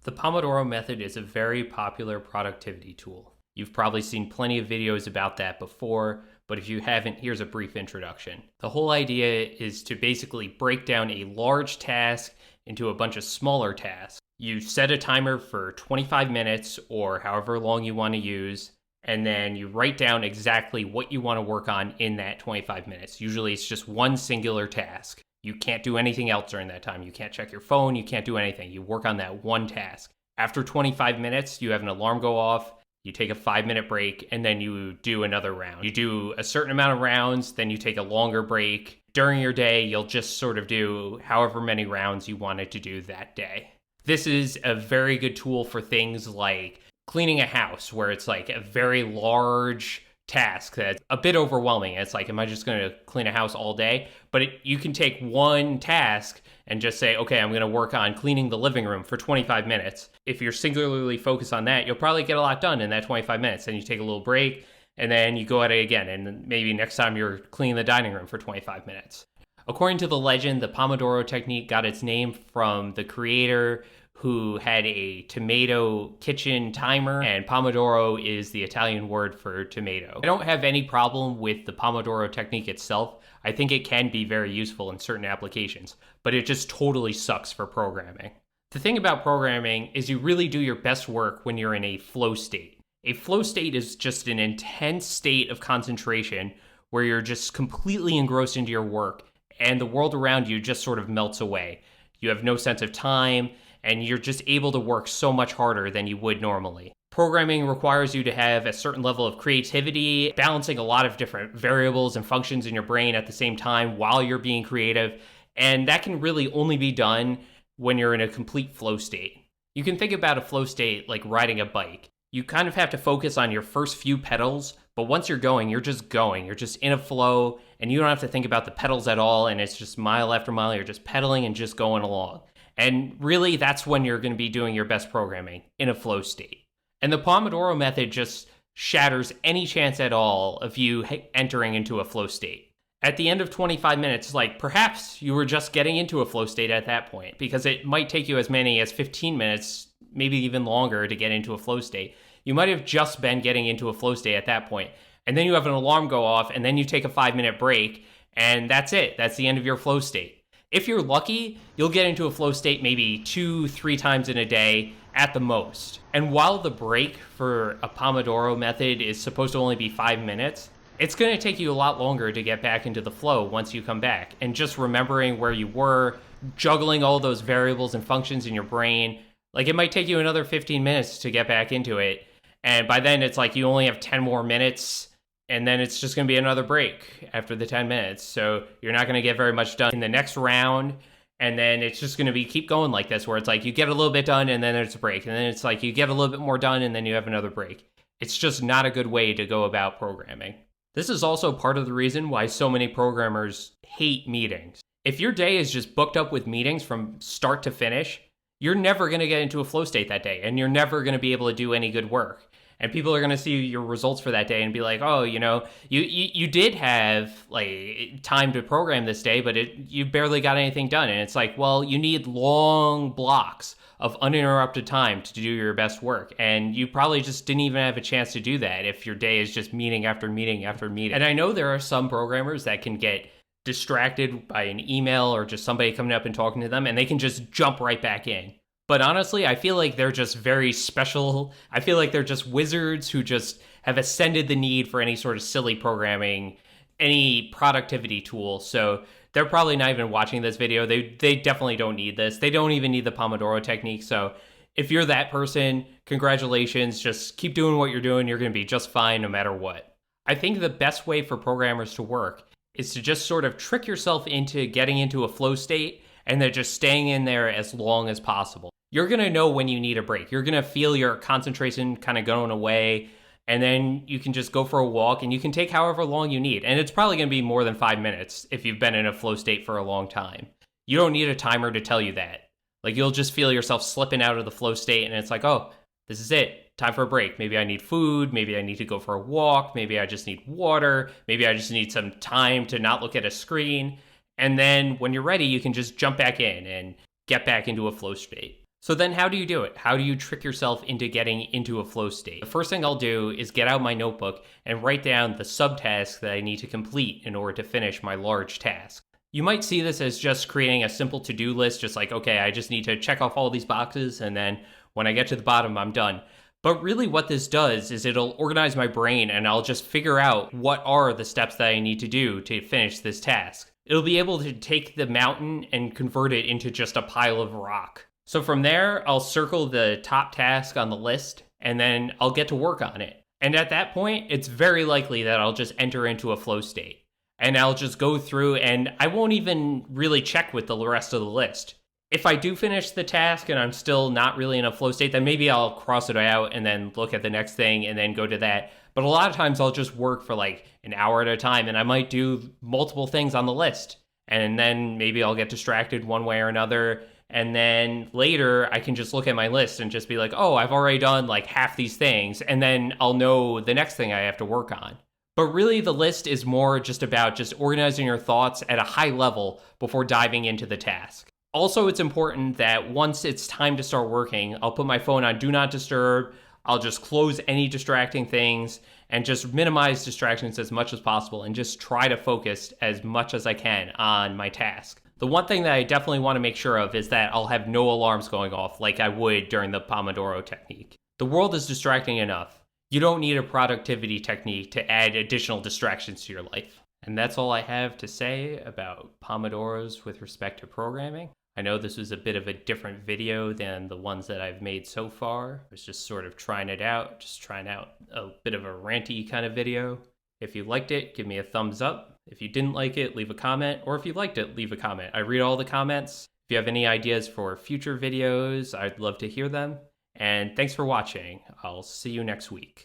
The Pomodoro Method is a very popular productivity tool. You've probably seen plenty of videos about that before, but if you haven't, here's a brief introduction. The whole idea is to basically break down a large task into a bunch of smaller tasks. You set a timer for 25 minutes or however long you want to use, and then you write down exactly what you want to work on in that 25 minutes. Usually it's just one singular task. You can't do anything else during that time. You can't check your phone. You can't do anything. You work on that one task. After 25 minutes, you have an alarm go off. You take a 5-minute break, and then you do another round. You do a certain amount of rounds, then you take a longer break. During your day, you'll just sort of do however many rounds you wanted to do that day. This is a very good tool for things like cleaning a house, where it's like a very large task that's a bit overwhelming. It's like, am I just going to clean a house all day? But you can take one task and just say, okay, I'm going to work on cleaning the living room for 25 minutes. If you're singularly focused on that, you'll probably get a lot done in that 25 minutes. Then you take a little break, and then you go at it again. And maybe next time you're cleaning the dining room for 25 minutes. According to the legend, the Pomodoro technique got its name from the creator who had a tomato kitchen timer, and Pomodoro is the Italian word for tomato. I don't have any problem with the Pomodoro technique itself. I think it can be very useful in certain applications, but it just totally sucks for programming. The thing about programming is you really do your best work when you're in a flow state. A flow state is just an intense state of concentration where you're just completely engrossed into your work and the world around you just sort of melts away. You have no sense of time, and you're just able to work so much harder than you would normally. Programming requires you to have a certain level of creativity, balancing a lot of different variables and functions in your brain at the same time while you're being creative, and that can really only be done when you're in a complete flow state. You can think about a flow state like riding a bike. You kind of have to focus on your first few pedals, but once you're going. You're just in a flow, and you don't have to think about the pedals at all, and it's just mile after mile, you're just pedaling and just going along. And really, that's when you're going to be doing your best programming, in a flow state. And the Pomodoro method just shatters any chance at all of you entering into a flow state. At the end of 25 minutes, like perhaps you were just getting into a flow state at that point, because it might take you as many as 15 minutes, maybe even longer, to get into a flow state. You might have just been getting into a flow state at that point. And then you have an alarm go off, and then you take a 5-minute break, and that's it. That's the end of your flow state. If you're lucky, you'll get into a flow state maybe 2-3 times in a day at the most. And while the break for a Pomodoro method is supposed to only be 5 minutes, it's going to take you a lot longer to get back into the flow once you come back. And just remembering where you were, juggling all those variables and functions in your brain, like it might take you another 15 minutes to get back into it. And by then it's like you only have 10 more minutes, and then it's just going to be another break after the 10 minutes. So you're not going to get very much done in the next round. And then it's just going to be keep going like this, where it's like you get a little bit done and then there's a break. And then it's like you get a little bit more done and then you have another break. It's just not a good way to go about programming. This is also part of the reason why so many programmers hate meetings. If your day is just booked up with meetings from start to finish, you're never going to get into a flow state that day, and you're never going to be able to do any good work. And people are going to see your results for that day and be like, oh, you did have like time to program this day, but you barely got anything done. And it's like, well, you need long blocks of uninterrupted time to do your best work. And you probably just didn't even have a chance to do that if your day is just meeting after meeting after meeting. And I know there are some programmers that can get distracted by an email or just somebody coming up and talking to them, and they can just jump right back in. But honestly, I feel like they're just very special. I feel like they're just wizards who just have ascended the need for any sort of silly programming, any productivity tool. So they're probably not even watching this video. They definitely don't need this. They don't even need the Pomodoro technique. So if you're that person, congratulations. Just keep doing what you're doing. You're going to be just fine no matter what. I think the best way for programmers to work is to just sort of trick yourself into getting into a flow state and then just staying in there as long as possible. You're going to know when you need a break. You're going to feel your concentration kind of going away, and then you can just go for a walk, and you can take however long you need. And it's probably going to be more than 5 minutes if you've been in a flow state for a long time. You don't need a timer to tell you that. Like, you'll just feel yourself slipping out of the flow state, and it's like, oh, this is it. Time for a break. Maybe I need food. Maybe I need to go for a walk. Maybe I just need water. Maybe I just need some time to not look at a screen. And then when you're ready, you can just jump back in and get back into a flow state. So then how do you do it? How do you trick yourself into getting into a flow state? The first thing I'll do is get out my notebook and write down the subtasks that I need to complete in order to finish my large task. You might see this as just creating a simple to-do list, just like, okay, I just need to check off all these boxes, and then when I get to the bottom, I'm done. But really what this does is it'll organize my brain, and I'll just figure out what are the steps that I need to do to finish this task. It'll be able to take the mountain and convert it into just a pile of rock. So from there, I'll circle the top task on the list, and then I'll get to work on it. And at that point, it's very likely that I'll just enter into a flow state. And I'll just go through, and I won't even really check with the rest of the list. If I do finish the task and I'm still not really in a flow state, then maybe I'll cross it out and then look at the next thing and then go to that. But a lot of times I'll just work for like an hour at a time, and I might do multiple things on the list. And then maybe I'll get distracted one way or another. And then later I can just look at my list and just be like, oh, I've already done like half these things. And then I'll know the next thing I have to work on. But really the list is more just about just organizing your thoughts at a high level before diving into the task. Also, it's important that once it's time to start working, I'll put my phone on Do Not Disturb. I'll just close any distracting things and just minimize distractions as much as possible and just try to focus as much as I can on my task. The one thing that I definitely want to make sure of is that I'll have no alarms going off like I would during the Pomodoro technique. The world is distracting enough. You don't need a productivity technique to add additional distractions to your life. And that's all I have to say about Pomodoros with respect to programming. I know this was a bit of a different video than the ones that I've made so far. I was just sort of trying it out, just trying out a bit of a ranty kind of video. If you liked it, give me a thumbs up. If you didn't like it, leave a comment. Or if you liked it, leave a comment. I read all the comments. If you have any ideas for future videos, I'd love to hear them. And thanks for watching. I'll see you next week.